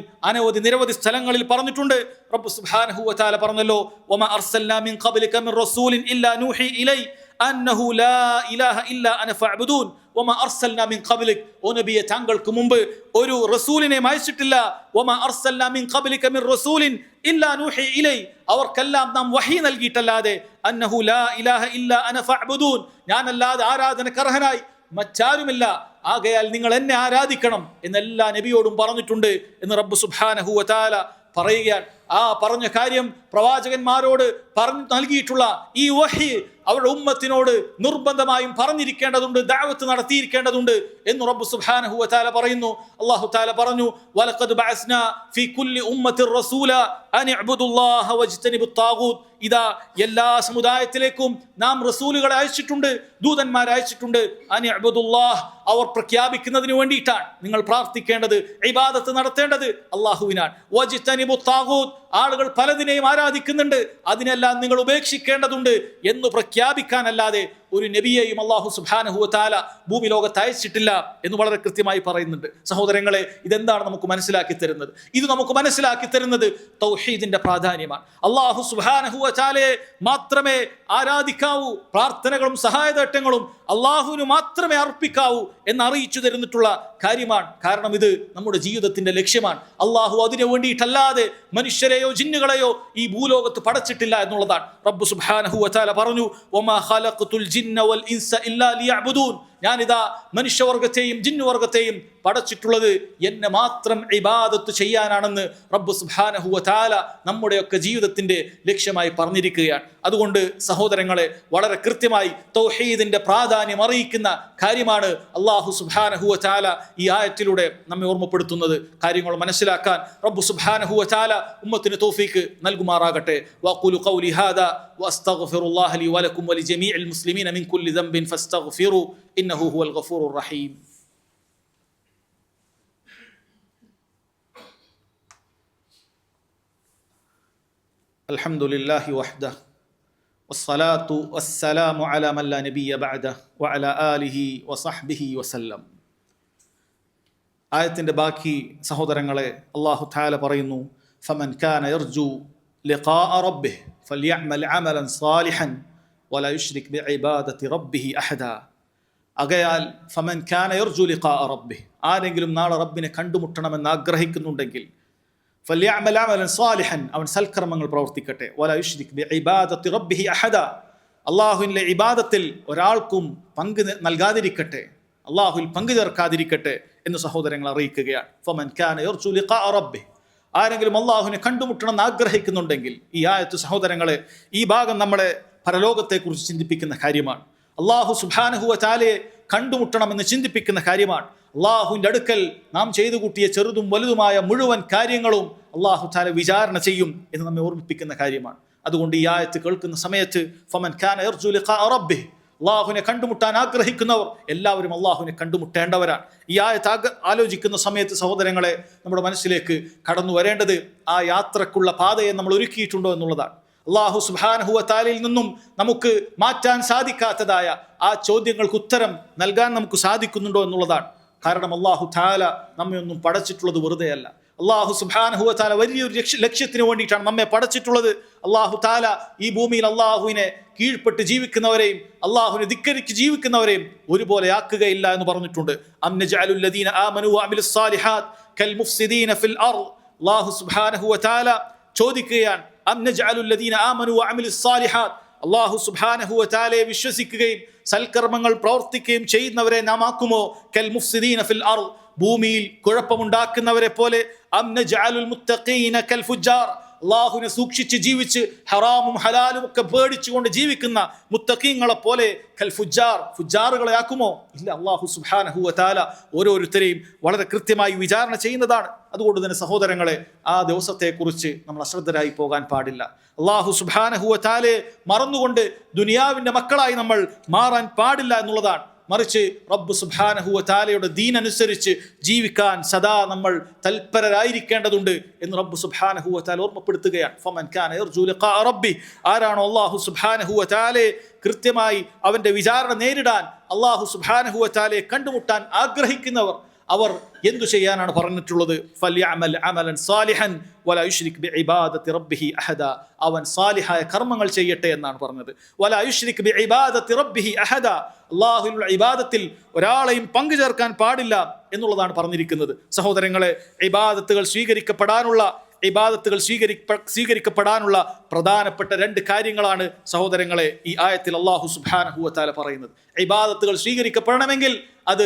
നിരവധി സ്ഥലങ്ങളിൽ പറഞ്ഞിട്ടുണ്ട്. റബ്ബ് സുബ്ഹാനഹു വ തആല പറഞ്ഞല്ലോ, വമാ അർസൽനാ മിൻ ഖബ്ലിക മിൻ റസൂലിൻ ഇല്ലാ നൂഹി ഇലൈ അന്നഹു ലാ ഇലാഹ ഇല്ലാ അന ഫഅബ്ദൂൻ വമാ അർസൽനാ മിൻ ഖബ്ലിക, ഓ നബിയെ, താങ്കൾക്ക് മുമ്പ് ഒരു റസൂലിനെ അയച്ചിട്ടില്ല. വമാ അർസൽനാ മിൻ ഖബ്ലിക മിൻ റസൂലിൻ ഇല്ലാ നൂഹി ഇലൈ, അവർക്കെല്ലാം നാം വഹി നൽകിയിട്ടല്ലാതെ അന്നഹു ലാ ഇലാഹ ഇല്ലാ അന ഫഅബ്ദൂൻ, ഞാനല്ലാതെ ആരാധനക്കർഹനായി മറ്റാരുമില്ല, ആകയാൽ നിങ്ങൾ എന്നെ ആരാധിക്കണം എന്ന് എല്ലാ നബിയോടും പറഞ്ഞിട്ടുണ്ട് എന്ന് റബ്ബ് സുബ്ഹാനഹു വ തആല പറയുകയാണ്. ആ പറഞ്ഞ കാര്യം പ്രവാചകന്മാരോട് പറഞ്ഞു നൽകിയിട്ടുള്ള ഈ വഹി അവരുടെ ഉമ്മത്തിനോട് നിർബന്ധമായും പറഞ്ഞിരിക്കേണ്ടതുണ്ട്, ദഅവത്ത് നടത്തിയിരിക്കേണ്ടതുണ്ട് എന്ന് റബ്ബ് സുബ്ഹാനഹു വ തആല പറയുന്നു. അല്ലാഹു തആല പറഞ്ഞു, വലഖദ് ബഅസ്നാ ഫീ കുല്ലി ഉമ്മത്തിർ റസൂല അൻ ഇഅ്ബുദുല്ലാഹ വജ്തനിബുത് താഗൂത്ത്, ഇതാ എല്ലാ സമുദായത്തിലേക്കും നാം റസൂലുകളെ അയച്ചിട്ടുണ്ട്, ദൂതന്മാരെ അയച്ചിട്ടുണ്ട്. അൻ ഇഅ്ബുദുല്ലാഹ്, അവർ പ്രഖ്യാപിക്കുന്നതിന് വേണ്ടിയിട്ടാണ് നിങ്ങൾ പ്രാർത്ഥിക്കേണ്ടത്, ഇബാദത്ത് നടത്തേണ്ടത് അല്ലാഹുവിനാണ്. വജ്തനിബുത് താഗൂത്ത്, ആളുകൾ പലതിനെയും ആരാധിക്കുന്നുണ്ട്, അതിനെല്ലാം നിങ്ങൾ ഉപേക്ഷിക്കേണ്ടതുണ്ട് എന്ന് പ്രഖ്യാപിക്കാനല്ലാതെ ഒരു നബിയെയും അല്ലാഹു സുബ്ഹാനഹു വ തആല ഭൂമി ലോകത്ത് അയച്ചിട്ടില്ല എന്ന് വളരെ കൃത്യമായി പറയുന്നുണ്ട്. സഹോദരങ്ങളെ, ഇതെന്താണ് നമുക്ക് മനസ്സിലാക്കി തരുന്നത്? ഇത് നമുക്ക് മനസ്സിലാക്കി തരുന്നത് തൗഹീദിന്റെ പ്രാധാന്യമാണ്. അല്ലാഹു സുബ്ഹാനഹു വ തആലയെ മാത്രമേ ആരാധിക്കാവൂ, പ്രാർത്ഥനകളും സഹായതേട്ടങ്ങളും അള്ളാഹുവിന് മാത്രമേ അർപ്പിക്കാവൂ എന്ന് അറിയിച്ചു തരുന്നിട്ടുള്ള കാര്യമാണ്. കാരണം ഇത് നമ്മുടെ ജീവിതത്തിന്റെ ലക്ഷ്യമാണ്. അള്ളാഹു അതിനു വേണ്ടിയിട്ടല്ലാതെ മനുഷ്യരെയോ ജിന്നുകളെയോ ഈ ഭൂലോകത്ത് പടച്ചിട്ടില്ല എന്നുള്ളതാണ്. റബ്ബ് സുബ്ഹാനഹു വ തആല പറഞ്ഞു, വമാ ഖലഖതുൽ ജിന്ന വൽ ഇൻസ ഇല്ലാ ലിയഅ്ബുദൂൻ, ഞാനിതാ മനുഷ്യവർഗത്തെയും ജിന്നുവർഗത്തെയും പടച്ചിട്ടുള്ളത് എന്നെ മാത്രം ഇബാദത്ത് ചെയ്യാനാണെന്ന് റബ്ബ് സുബ്ഹാനഹു വ തആല നമ്മുടെയൊക്കെ ജീവിതത്തിന്റെ ലക്ഷ്യമായി പറഞ്ഞിരിക്കുകയാണ്. അതുകൊണ്ട് സഹോദരങ്ങളെ, വളരെ കൃത്യമായി തൗഹീദിന്റെ പ്രാധാന്യം അറിയിക്കുന്ന കാര്യമാണ് അല്ലാഹു സുബ്ഹാനഹു വ തആല ഈ ആയത്തിലൂടെ നമ്മെ ഓർമ്മപ്പെടുത്തുന്നത്. കാര്യങ്ങൾ മനസ്സിലാക്കാൻ റബ്ബ് സുബ്ഹാനഹു വ തആല ഉമ്മത്തിന് തൗഫീഖ് നൽകുമാറാകട്ടെ. വഖൂലു ഖൗലി ഹാദാ വഅസ്തഗ്ഫിറുല്ലാഹ ലി വലക്കും വലിജമീഇൽ മുസ്ലിമീന മിൻ കുല്ലി ദംബിൻ ഫസ്തഗ്ഫിറു ഇന്നഹു ഹുവൽ ഗഫൂറുർ റഹീം. അൽഹംദുലില്ലാഹി വഹ്ദഹു വസ്സലാത്തു വസ്സലാമു അലാ മൻ ലാ നബിയ്യ ബഅദഹു വഅലാ ആലിഹി വസഹ്ബിഹി വസല്ലം. ആയത്തിന്റെ ബാക്കി സഹോദരങ്ങളെ, അല്ലാഹു തആല പറയുന്നു, ഫമൻ കാന യർജു ലിഖാഅ റബ്ബിഹി ഫൽയഅമൽ അമലൻ സാലിഹൻ വലാ യുശ്രിക് ബിഇബാദത്തി റബ്ബിഹി അഹദാ. ആകയാൽ ഫമൻ കാന യർജു ലിഖാഅ റബ്ബിഹി, ആരെങ്കിലും നാളെ റബ്ബിനെ കണ്ടുമുട്ടണമെന്ന് ആഗ്രഹിക്കുന്നുണ്ടെങ്കിൽ ഫൽയഅമൽ അമലൻ സാലിഹൻ, അവൻ സൽക്കർമ്മങ്ങൾ പ്രവർത്തിക്കട്ടെ. വലാ യുശ്രിക് ബിഇബാദത്തി റബ്ബിഹി അഹദാ, അല്ലാഹുവിന്റെ ഇബാദത്തിൽ ഒരാൾക്കും പങ്ക് നൽകാതിരിക്കട്ടെ, അല്ലാഹുവിൽ പങ്കു ചേർക്കാതിരിക്കട്ടെ എന്ന് സഹോദരങ്ങൾ അറിയിക്കുകയാണ്. ഫമൻ കാന യർജു ലിഖാഅ റബ്ബിഹി, ആരെങ്കിലും അല്ലാഹുവിനെ കണ്ടുമുട്ടണമെന്ന് ആഗ്രഹിക്കുന്നുണ്ടെങ്കിൽ, ഈ ആയത്ത് സഹോദരങ്ങളെ, ഈ ഭാഗം നമ്മളെ പരലോകത്തെക്കുറിച്ച് ചിന്തിപ്പിക്കുന്ന കാര്യമാണ്. അല്ലാഹു സുബ്ഹാനഹു വ തആലയെ കണ്ടുമുട്ടണമെന്ന് ചിന്തിപ്പിക്കുന്ന കാര്യമാണ്. അള്ളാഹുവിൻ്റെ അടുക്കൽ നാം ചെയ്തു കൂട്ടിയ ചെറുതും വലുതുമായ മുഴുവൻ കാര്യങ്ങളും അള്ളാഹു തആല വിചാരണ ചെയ്യും എന്ന് നമ്മെ ഓർമ്മിപ്പിക്കുന്ന കാര്യമാണ്. അതുകൊണ്ട് ഈ ആയത്ത് കേൾക്കുന്ന സമയത്ത് ഫമൻ കാന യർജു ലിഖാഅ റബ്ബിഹി, അള്ളാഹുവിനെ കണ്ടുമുട്ടാൻ ആഗ്രഹിക്കുന്നവർ എല്ലാവരും അള്ളാഹുവിനെ കണ്ടുമുട്ടേണ്ടവരാണ്. ഈ ആയത്ത് ആലോചിക്കുന്ന സമയത്ത് സഹോദരങ്ങളെ, നമ്മുടെ മനസ്സിലേക്ക് കടന്നു വരേണ്ടത് ആ യാത്രക്കുള്ള പാതയെ നമ്മൾ ഒരുക്കിയിട്ടുണ്ടോ എന്നുള്ളതാണ്. അല്ലാഹു സുബ്ഹാനഹു വ തആലയിൽ നിന്നും നമുക്ക് മാറ്റാൻ സാധിക്കാത്തതായ ആ ചോദ്യങ്ങൾക്ക് ഉത്തരം നൽകാൻ നമുക്ക് സാധിക്കുന്നുണ്ടോ എന്നുള്ളതാണ്. കാരണം അല്ലാഹു തആല നമ്മെ ഒന്നും പടച്ചിട്ടുള്ളത് വെറുതെയല്ല. അല്ലാഹു സുബ്ഹാനഹു വ തആല വലിയൊരു ലക്ഷ്യത്തിന് വേണ്ടിയിട്ടാണ് നമ്മെ പടച്ചിട്ടുള്ളത്. അല്ലാഹു തആല ഈ ഭൂമിയിൽ അല്ലാഹുവിനെ കീഴ്പ്പെട്ട് ജീവിക്കുന്നവരെയും അല്ലാഹുവിനെ ധിക്കരിച്ച് ജീവിക്കുന്നവരെയും ഒരുപോലെ ആക്കുകയില്ല എന്ന് പറഞ്ഞിട്ടുണ്ട്. അം നജഅലുൽ ലദീന ആമനു വഅമിലുസ് സാലിഹാത്ത് കൽ മുഫ്സിദീന ഫിൽ അർദ്. അല്ലാഹു സുബ്ഹാനഹു വ തആല ചോദിക്കുകയാണ്, അം നജഅലുൽ ലദീന ആമനു വഅമിലുസ് സാലിഹാത്ത്, അല്ലാഹു സുബ്ഹാനഹു വ തആലയെ വിശ്വസിക്കുകയും സൽക്കർമ്മങ്ങൾ പ്രവർത്തിക്കുകയും ചെയ്യുന്നവരെ നാം ആക്കുമോ കൽ മുഫ്സിദീന ഫിൽ അർദ്, ഭൂമിയിൽ കുഴപ്പമുണ്ടാക്കുന്നവരെ പോലെ. അം നജഅലുൽ മുത്തഖീന കൽ ഫുജ്ജാർ, അള്ളാഹുവിനെ സൂക്ഷിച്ച് ജീവിച്ച് ഹറാമും ഹലാലും ഒക്കെ പേടിച്ചുകൊണ്ട് ജീവിക്കുന്ന മുത്തഖീങ്ങളെ പോലെ ഫുജ്ജാറുകളെ ആക്കുമോ? ഇല്ല. അള്ളാഹു സുബ്ഹാനഹു വ തആല ഓരോരുത്തരെയും വളരെ കൃത്യമായി വിചാരണ ചെയ്യുന്നതാണ്. അതുകൊണ്ട് തന്നെ സഹോദരങ്ങളെ, ആ ദിവസത്തെക്കുറിച്ച് നമ്മൾ അശ്രദ്ധരായി പോകാൻ പാടില്ല. അള്ളാഹു സുബ്ഹാനഹു വ തആലയെ മറന്നുകൊണ്ട് ദുനിയാവിൻ്റെ മക്കളായി നമ്മൾ മാറാൻ പാടില്ല എന്നുള്ളതാണ്. മറിച്ച് റബ്ബ് സുബ്ഹാനഹു വ തആലയുടെ ദീൻ അനുസരിച്ച് ജീവിക്കാൻ സദാ നമ്മൾ തൽപരരായിരിക്കേണ്ടതുണ്ട് എന്ന് റബ്ബ് സുബ്ഹാനഹു വ തആല ഓർമ്മപ്പെടുത്തുകയാണ്. ഫമൻ കാന യർജു ലിഖാഅ റബ്ബി, ആരാണോ അല്ലാഹു സുബ്ഹാനഹു വ തആലയെ കൃത്യമായി അവൻ്റെ വിചാരണ നേരിടാൻ, അല്ലാഹു സുബ്ഹാനഹു വ തആലയെ കണ്ടുമുട്ടാൻ ആഗ്രഹിക്കുന്നവർ, അവർ എന്തു ചെയ്യാനാണ് പറഞ്ഞിട്ടുള്ളത്? ഫല്യഅമൽ അമലൻ സാലിഹൻ വലാ യുശ്രിക് ബിഇബാദത്തി റബ്ബിഹി അഹദ, അവൻ സാലിഹായ കർമ്മങ്ങൾ ചെയ്യട്ടെ എന്നാണ് പറഞ്ഞത്. വലാ യുശ്രിക് ബിഇബാദത്തി റബ്ബിഹി അഹദ, അല്ലാഹുവിന്റെ ഇബാദത്തിൽ ഒരാളെയും പങ്കു ചേർക്കാൻ പാടില്ല എന്നുള്ളതാണ് പറഞ്ഞിരിക്കുന്നത്. സഹോദരങ്ങളെ, ഇബാദത്തുകൾ സ്വീകരിക്കപ്പെടാനുള്ള പ്രധാനപ്പെട്ട 2 കാര്യങ്ങളാണ് സഹോദരങ്ങളെ ഈ ആയത്തിൽ അല്ലാഹു സുബ്ഹാനഹു വ തആല പറയുന്നത്. ഇബാദത്തുകൾ സ്വീകരിക്കപ്പെടണമെങ്കിൽ അത്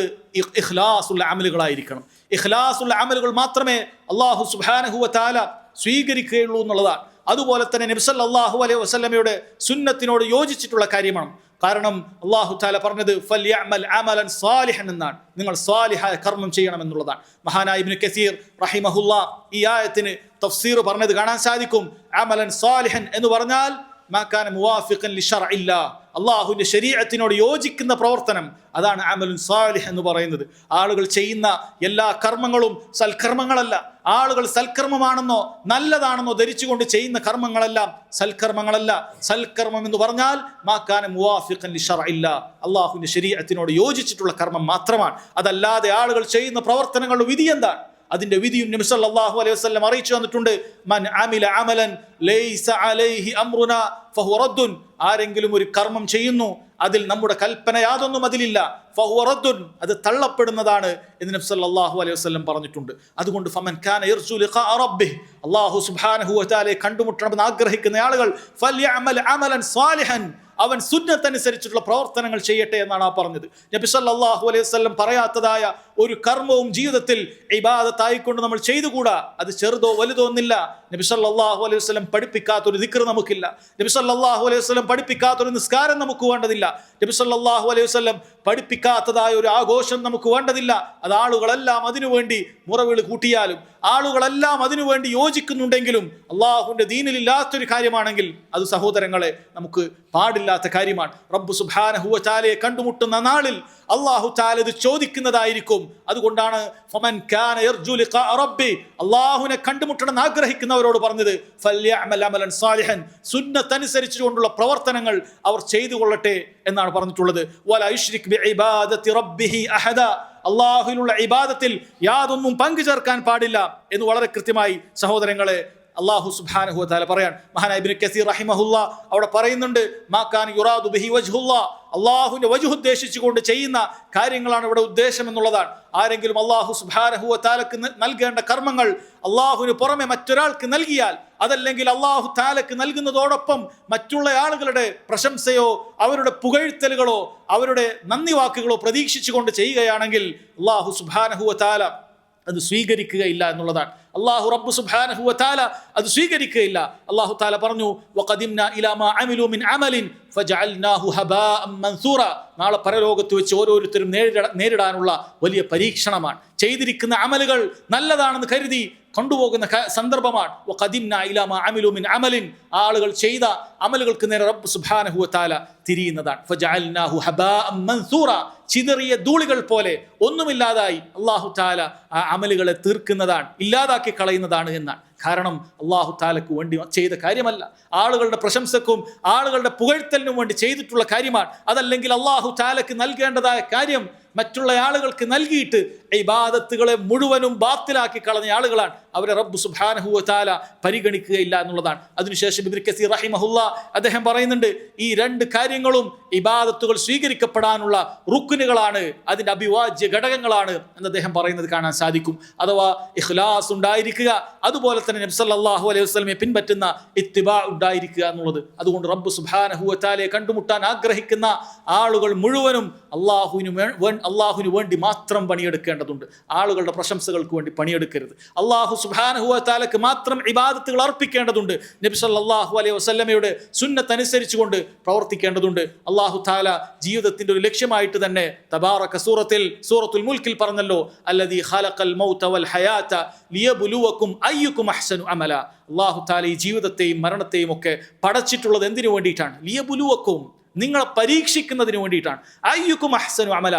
ഇഖ്ലാസുള്ള അമലുകളായിരിക്കണം. ഇഖ്ലാസുള്ള അമലുകൾ മാത്രമേ അല്ലാഹു സുബ്ഹാനഹു വ തആല സ്വീകരിക്കുകയുള്ളൂ എന്നുള്ളതാണ്. അതുപോലെ തന്നെ നബി സല്ലല്ലാഹു അലൈഹി വസല്ലമയുടെ സുന്നത്തിനോട് യോജിച്ചിട്ടുള്ള കാര്യമാണ്. കാരണം അല്ലാഹു തആല പറഞ്ഞത് ഫല്യഅമൽ അമലൻ സാലിഹൻ എന്നാണ്, നിങ്ങൾ സാലിഹായ കർമ്മം ചെയ്യണം എന്നുള്ളതാണ്. മഹാനായ ഇബ്നു കസീർ റഹിമഹുല്ലാ ഈ ആയത്തിന് തഫ്സീർ പറഞ്ഞത് കാണാൻ സാധിക്കും. അമലൻ സാലിഹൻ എന്ന് പറഞ്ഞാൽ മാ കാന മുവാഫിഖൻ ലിശർഇല്ലാ, അല്ലാഹുവിന്റെ ശരീഅത്തിനോട് യോജിക്കുന്ന പ്രവർത്തനം, അതാണ് അമലുൻ സാലിഹ് എന്ന് പറയുന്നത്. ആളുകൾ ചെയ്യുന്ന എല്ലാ കർമ്മങ്ങളും സൽക്കർമ്മങ്ങളല്ല. ആളുകൾ സൽക്കർമ്മമാണെന്നോ നല്ലതാണെന്നോ ധരിച്ചുകൊണ്ട് ചെയ്യുന്ന കർമ്മങ്ങളെല്ലാം സൽക്കർമ്മങ്ങളല്ല. സൽക്കർമ്മം എന്ന് പറഞ്ഞാൽ മാ കാന മുവാഫിഖൻ ലിശർഇല്ലാ, അല്ലാഹുവിന്റെ ശരീഅത്തിനോട് യോജിച്ചിട്ടുള്ള കർമ്മം മാത്രമാണ്. അതല്ലാതെ ആളുകൾ ചെയ്യുന്ന പ്രവർത്തനങ്ങളുടെ വിധി എന്താണ്? അതിന്റെ വിധിയും നബി സല്ലല്ലാഹു അലൈഹി വസല്ലം അറിയിച്ചു തന്നിട്ടുണ്ട്. മൻ അമില അമലൻ ലൈസ അലൈഹി അംറുനാ ഫഹുവ റദ്ദുൻ, ആരെങ്കിലും ഒരു കർമ്മം ചെയ്യുന്നു അതിൽ നമ്മുടെ കൽപ്പന യാതൊന്നും അതിലില്ല, ഫഹുവ റദ്ദുൻ, അത് തള്ളപ്പെടുന്നതാണ് എന്ന് നബി സല്ലല്ലാഹു അലൈഹി വസല്ലം പറഞ്ഞിട്ടുണ്ട്. അതുകൊണ്ട് ഫമൻ കാന യർജു ലിഖാഅ റബ്ബിഹി, അല്ലാഹു സുബ്ഹാനഹു വ തആലയെ കണ്ടുമുട്ടണമെന്ന് ആഗ്രഹിക്കുന്ന ആളുകൾ ഫല്യഅമൽ അമലൻ സാലിഹൻ, അവൻ സുന്നത്തനുസരിച്ചിട്ടുള്ള പ്രവർത്തനങ്ങൾ ചെയ്യട്ടെ എന്നാണ് ആ പറഞ്ഞത്. നബി സല്ലല്ലാഹു അലൈഹി വസല്ലം പറയാത്തതായ ഒരു കർമ്മവും ജീവിതത്തിൽ ഇബാദത്തായിക്കൊണ്ട് നമ്മൾ ചെയ്തുകൂടാ. അത് ചെറുതോ വലുതോ ഒന്നില്ല. നബി സല്ലല്ലാഹു അലൈഹി വസല്ലം പഠിപ്പിക്കാത്തൊരു ദിക്ർ നമുക്കില്ല. നബി സല്ലല്ലാഹു അലൈഹി വസല്ലം പഠിപ്പിക്കാത്തൊരു നിസ്കാരം നമുക്ക് വേണ്ടതില്ല. നബി സല്ലല്ലാഹു അലൈഹി വസല്ലം പഠിപ്പിക്കാത്തതായ ഒരു ആഘോഷം നമുക്ക് വേണ്ടതില്ല. അത് ആളുകളെല്ലാം അതിനുവേണ്ടി മുറവിളി കൂട്ടിയാലും ആളുകളെല്ലാം അതിനുവേണ്ടി യോജിക്കുന്നുണ്ടെങ്കിലും അള്ളാഹുവിന്റെ ദീനിലില്ലാത്തൊരു കാര്യമാണെങ്കിൽ അത് സഹോദരങ്ങളെ നമുക്ക് പാടില്ലാത്ത കാര്യമാണ്. റബ്ബ് സുബ്ഹാനഹു വ തആലയെ കണ്ടുമുട്ടുന്ന നാളിൽ അല്ലാഹു തആല ഇത് ചോദിക്കുന്നതായിരിക്കും. അതുകൊണ്ടാണ് ഫമൻ കാന യർജു ലിഖാഅ റബ്ബി, അല്ലാഹുവിനെ കണ്ടുമുട്ടണമെന്ന് ആഗ്രഹിക്കുന്നവരോട് പറഞ്ഞത് ഫല്യഅമൽ അമലൻ സാലിഹൻ, സുന്നത്തനുസരിച്ചുകൊണ്ടുള്ള പ്രവർത്തനങ്ങൾ അവർ ചെയ്തു കൊള്ളട്ടെ എന്നാണ് പറഞ്ഞിട്ടുള്ളത്. വലാ യുശ്രിക് ബിഇബാദത്തി റബ്ബിഹി അഹദ, അല്ലാഹുവിലുള്ള ഇബാദത്തിൽ യാതൊന്നും പങ്കു ചേർക്കാൻ പാടില്ല എന്ന് വളരെ കൃത്യമായി സഹോദരങ്ങളെ അല്ലാഹു സുബ്ഹാനഹു വ തആല പറയാൻ. മഹാനായ ഇബ്നു കസീർ റഹിമഹുല്ലാ അവിടെ പറയുന്നുണ്ട്, മാ കാന യുറാദു ബിഹി വജ്ഹുല്ലാ, അല്ലാഹുവിന്റെ വജ്ഹ് ഉദ്ദേശിച്ചുകൊണ്ട് ചെയ്യുന്ന കാര്യങ്ങളാണ് ഇവിടെ ഉദ്ദേശം എന്നുള്ളതാണ്. ആരെങ്കിലും അല്ലാഹു സുബ്ഹാനഹു വ തആലക്ക് നൽകേണ്ട കർമ്മങ്ങൾ അല്ലാഹുവിന് പുറമെ മറ്റൊരാൾക്ക് നൽകിയാൽ, അതല്ലെങ്കിൽ അല്ലാഹു തആലക്ക് നൽകുന്നതോടൊപ്പം മറ്റുള്ള ആളുകളുടെ പ്രശംസയോ അവരുടെ പുകഴ്ത്തലുകളോ അവരുടെ നന്ദി വാക്കുകളോ പ്രതീക്ഷിച്ചുകൊണ്ട് ചെയ്യുകയാണെങ്കിൽ അല്ലാഹു സുബ്ഹാനഹു വ തആല അത് സ്വീകരിക്കുകയില്ല എന്നുള്ളതാണ്. അല്ലാഹു റബ്ബ് സുബ്ഹാനഹു വ തആല അത് സ്വീകരിക്കുകയില്ല. അല്ലാഹു തആല പറഞ്ഞു, വഖദിംനാ ഇലാ മാ അമിലു മിൻ അമലിൻ ഫജഅൽനാഹു ഹബാഅൻ മൻസൂറ, നാളെ പരലോകത്ത് വെച്ച് ഓരോരുത്തരും നേരിടാനുള്ള വലിയ പരീക്ഷണമാണ്. ചെയ്തിരിക്കുന്ന അമലുകൾ നല്ലതാണെന്ന് കരുതി കൊണ്ടുപോകുന്ന സന്ദർഭമാണ്. വഖദിംനാ ഇലാ മാ അമിലു മിൻ അമലിൻ, ആളുകൾ ചെയ്ത അമലുകൾക്ക് നേരെ റബ്ബ് സുബ്ഹാനഹു വ തആല തിരിയുന്നതാണ്. ഫജഅൽനാഹു ഹബാഅൻ മൻസൂറ, ചിതറിയ ധൂളികൾ പോലെ ഒന്നുമില്ലാതായി അല്ലാഹു തആല ആ അമലുകളെ തീർക്കുന്നതാണ്, ഇല്ലാതാക്കി കളയുന്നതാണ് എന്നാണ്. കാരണം അല്ലാഹു തആലക്ക് വേണ്ടി ചെയ്ത കാര്യമല്ല, ആളുകളുടെ പ്രശംസക്കും ആളുകളുടെ പുകഴ്ത്തലിനും വേണ്ടി ചെയ്തിട്ടുള്ള കാര്യമാണ്. അതല്ലെങ്കിൽ അല്ലാഹു തആലക്ക് നൽകേണ്ടതായ കാര്യം മറ്റുള്ള ആളുകൾക്ക് നൽകിയിട്ട് ഇബാദത്തുകളെ മുഴുവനും ബാത്തിലാക്കി കളഞ്ഞ ആളുകളാണ്. അവരെ റബ്ബ് സുബ്ഹാനഹു വ തആല പരിഗണിക്കുകയില്ല എന്നുള്ളതാണ്. അതിനുശേഷം ഇബ്നു കസീർ റഹിമഹുല്ലാ അദ്ദേഹം പറയുന്നുണ്ട്, ഈ 2 കാര്യങ്ങളും ഇബാദത്തുകൾ സ്വീകരിക്കപ്പെടാനുള്ള റുക്നുകളാണ്, അതിൻ്റെ അഭിവാജ്യ ഘടകങ്ങളാണ് എന്ന് അദ്ദേഹം പറയുന്നത് കാണാൻ സാധിക്കും. അഥവാ ഇഖ്ലാസ് ഉണ്ടായിരിക്കുക, അതുപോലെ തന്നെ നബി സല്ലല്ലാഹു അലൈഹി വസല്ലമയെ പിൻപറ്റുന്ന ഇത്തിബാ ഉണ്ടായിരിക്കുക എന്നുള്ളത്. അതുകൊണ്ട് റബ്ബ് സുബ്ഹാനഹു വ തആലയെ കണ്ടുമുട്ടാൻ ആഗ്രഹിക്കുന്ന ആളുകൾ മുഴുവനും അള്ളാഹുവിന് വേണ്ടി മാത്രം പണിയെടുക്കേണ്ടതുണ്ട്. ആളുകളുടെ പ്രശംസകൾക്ക് വേണ്ടി പണിയെടുക്കരുത്. അള്ളാഹു സുബ്ഹാനഹു വ തആലക്ക് മാത്രം ഇബാദത്തുകൾ അർപ്പിക്കേണ്ടതുണ്ട്. നബി സല്ലല്ലാഹു അലൈഹി വസല്ലമയുടെ സുന്നത്ത് അനുസരിച്ചുകൊണ്ട് പ്രവർത്തിക്കേണ്ടതുണ്ട്. അള്ളാഹു തആല ജീവിതത്തിന്റെ ഒരു ലക്ഷ്യമായിട്ട് തന്നെ തബാറക സൂറത്തുൽ മുൽക്കിൽ പറഞ്ഞല്ലോ, അല്ലദീ ഖലഖൽ മൗത വൽ ഹയാത ലിയബ്ലുവകും അയ്യുകും അഹ്സനു അമല. അള്ളാഹു തആല ഈ ജീവിതത്തെയും മരണത്തെയും ഒക്കെ പടച്ചിട്ടുള്ളത് എന്തിനു വേണ്ടിയിട്ടാണ്? ലിയബ്ലുവകും, നിങ്ങളെ പരീക്ഷിക്കുന്നതിന് വേണ്ടിയിട്ടാണ്. അയ്യുക്കും അഹ്സനു അമല,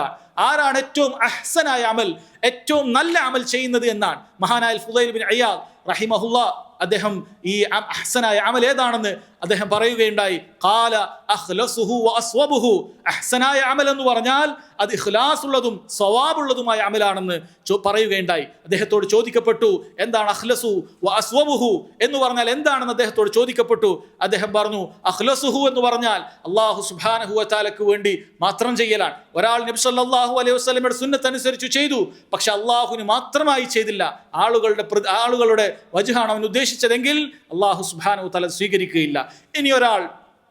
ആരാണ് ഏറ്റവും അഹ്സനായ അമൽ, ഏറ്റവും നല്ല അമൽ ചെയ്യുന്നത് എന്നാണ്. മഹാനായ ഫുദൈൽ ബിൻ ഇയാദ് റഹിമഹുല്ലാ അദ്ദേഹം ഈ അഹ്സനായ അമൽ ഏതാണെന്ന് അദ്ദേഹം പറയുകയുണ്ടായി. ഖാല അഖ്ലസുഹു വഅസ്വബുഹു, അഹ്സനായ അമൽ എന്ന് പറഞ്ഞാൽ അത് ഇഖ്ലാസ് ഉള്ളതും സവാബുള്ളതുമായ അമലാണെന്ന് പറയുകയുണ്ടായി. അദ്ദേഹത്തോട് ചോദിക്കപ്പെട്ടു എന്താണ് അഖ്ലസു വഅസ്വബുഹു എന്ന് പറഞ്ഞാൽ എന്താണെന്ന് അദ്ദേഹത്തോട് ചോദിക്കപ്പെട്ടു. അദ്ദേഹം പറഞ്ഞു അഖ്ലസുഹു എന്ന് പറഞ്ഞാൽ അല്ലാഹു സുബ്ഹാനഹു വ തആലക്ക് വേണ്ടി മാത്രം ചെയ്യലാണ്. ഒരാൾ നബി സല്ലല്ലാഹു അലൈഹി വസല്ലമയുടെ സുന്നത്ത് അനുസരിച്ച് ചെയ്തു, പക്ഷെ അള്ളാഹുവിന് മാത്രമായി ചെയ്തില്ല, ആളുകളുടെ വജ്ഹാണ് അവൻ ഉദ്ദേശിച്ചതെങ്കിൽ അള്ളാഹു സുബ്ഹാനഹു വ തആല സ്വീകരിക്കുകയില്ല. ഇനി ഒരാൾ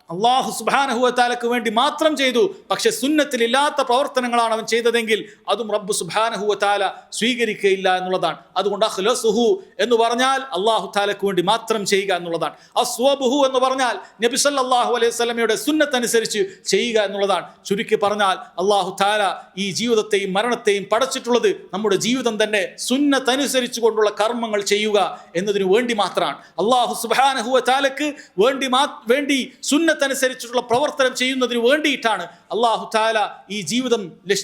അള്ളാഹു സുബ്ഹാനഹു വ തആലക്ക് വേണ്ടി മാത്രം ചെയ്തു, പക്ഷെ സുന്നത്തിലില്ലാത്ത പ്രവർത്തനങ്ങളാണ് അവൻ ചെയ്തതെങ്കിൽ അതും റബ്ബ് സുബ്ഹാനഹു വ തആല സ്വീകരിക്കുകയില്ല എന്നുള്ളതാണ്. അതുകൊണ്ട് അഖ്ലസുഹു എന്ന് പറഞ്ഞാൽ അള്ളാഹു തആലക്ക് വേണ്ടി മാത്രം ചെയ്യുക എന്നുള്ളതാണ്. അസ്വബുഹു എന്ന് പറഞ്ഞാൽ നബി സല്ലല്ലാഹു അലൈഹി വസല്ലമയുടെ സുന്നത്ത് അനുസരിച്ച് ചെയ്യുക എന്നുള്ളതാണ്. ചുരുക്കി പറഞ്ഞാൽ അള്ളാഹു തആല ഈ ജീവിതത്തെയും മരണത്തെയും പടച്ചിട്ടുള്ളത് നമ്മുടെ ജീവിതം തന്നെ സുന്നത്ത് അനുസരിച്ച് കൊണ്ടുള്ള കർമ്മങ്ങൾ ചെയ്യുക എന്നതിനു വേണ്ടി മാത്രമാണ്. അള്ളാഹു സുബ്ഹാനഹു വ തആലക്ക് വേണ്ടി സുന്നത്ത് അനുസരിച്ചിട്ടുള്ള പ്രവർത്തനം ചെയ്യുന്നതിന് വേണ്ടിയിട്ടാണ് അല്ലാഹു തആല ഈ ജീവിതം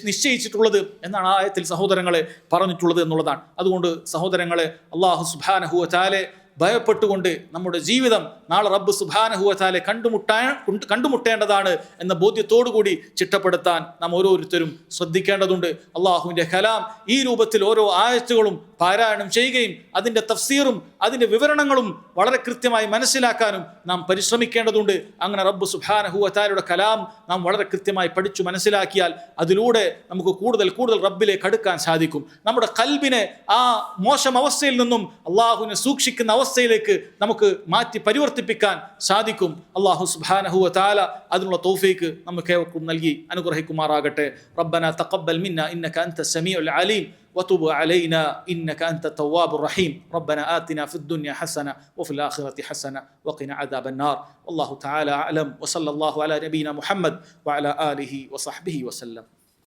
നിശ്ചയിച്ചിട്ടുള്ളത് എന്നാണ് ആയത്തിൽ സഹോദരങ്ങളെ പറഞ്ഞിട്ടുള്ളത് എന്നുള്ളതാണ്. അതുകൊണ്ട് സഹോദരങ്ങളെ, അല്ലാഹു സുബ്ഹാനഹു വ തആല ഭയപ്പെട്ടുകൊണ്ട് നമ്മുടെ ജീവിതം നാളെ റബ്ബ് സുബ്ഹാനഹു വ തആല കണ്ടുമുട്ടേണ്ടതാണ് എന്ന ബോധ്യത്തോടുകൂടി ചിട്ടപ്പെടുത്താൻ നാം ഓരോരുത്തരും ശ്രദ്ധിക്കേണ്ടതുണ്ട്. അള്ളാഹുവിൻ്റെ കലാം ഈ രൂപത്തിൽ ഓരോ ആയത്തുകളും പാരായണം ചെയ്യുകയും അതിൻ്റെ തഫ്സീറും അതിൻ്റെ വിവരണങ്ങളും വളരെ കൃത്യമായി മനസ്സിലാക്കാനും നാം പരിശ്രമിക്കേണ്ടതുണ്ട്. അങ്ങനെ റബ്ബ് സുബ്ഹാനഹു വ തആലയുടെ കലാം നാം വളരെ കൃത്യമായി പഠിച്ചു മനസ്സിലാക്കിയാൽ അതിലൂടെ നമുക്ക് കൂടുതൽ റബ്ബിലേക്ക് അടുക്കാൻ സാധിക്കും. നമ്മുടെ ഖൽബിനെ ആ മോശം അവസ്ഥയിൽ നിന്നും അള്ളാഹുവിനെ സൂക്ഷിക്കുന്ന അവസ്ഥയിലേക്ക് നമുക്ക് മാറ്റി പരിവർത്തിപ്പിക്കാൻ സാധിക്കും. അല്ലാഹു സുബ്ഹാനഹു വ തആല അതിനുള്ള തൗഫീഖ് നമുക്കേവർക്കും നൽകി അനുഗ്രഹിക്കുമാറാകട്ടെ. റബ്ബനാ തഖബ്ബൽ മിന്നാ ഇന്നക അൻത സമീഉൽ അലീം وتب علينا إنك أنت التواب الرحيم. ربنا آتنا في الدنيا حسنة وفي الآخرة حسنة وقنا عذاب النار. والله تعالى أعلم، وصلى الله على نبينا محمد وعلى آله وصحبه وسلم.